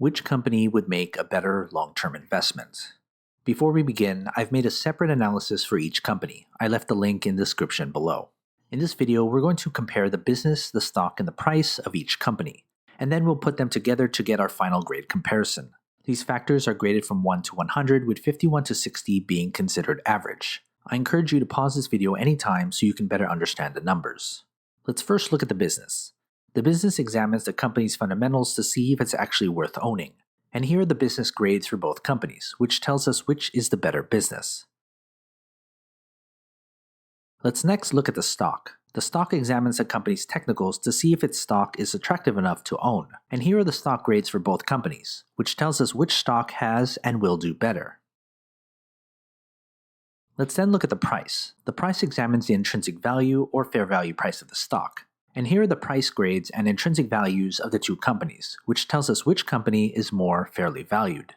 Which company would make a better long-term investment? Before we begin, I've made a separate analysis for each company. I left the link in the description below. In this video, we're going to compare the business, the stock, and the price of each company, and then we'll put them together to get our final grade comparison. These factors are graded from 1 to 100, with 51 to 60 being considered average. I encourage you to pause this video anytime so you can better understand the numbers. Let's first look at the business. The business examines the company's fundamentals to see if it's actually worth owning. And here are the business grades for both companies, which tells us which is the better business. Let's next look at the stock. The stock examines the company's technicals to see if its stock is attractive enough to own. And here are the stock grades for both companies, which tells us which stock has and will do better. Let's then look at the price. The price examines the intrinsic value or fair value price of the stock. And here are the price grades and intrinsic values of the two companies, which tells us which company is more fairly valued.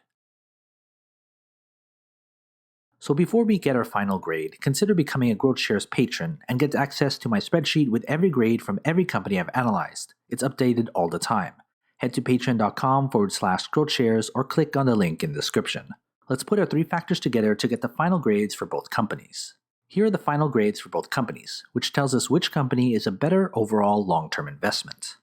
So before we get our final grade, consider becoming a GrowthShares patron and get access to my spreadsheet with every grade from every company I've analyzed. It's updated all the time. Head to patreon.com/GrowthShares or click on the link in the description. Let's put our three factors together to get the final grades for both companies. Here are the final grades for both companies, which tells us which company is a better overall long-term investment.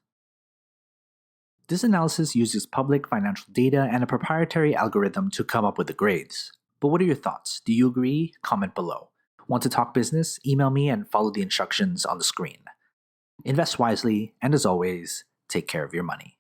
This analysis uses public financial data and a proprietary algorithm to come up with the grades. But what are your thoughts? Do you agree? Comment below. Want to talk business? Email me and follow the instructions on the screen. Invest wisely, and as always, take care of your money.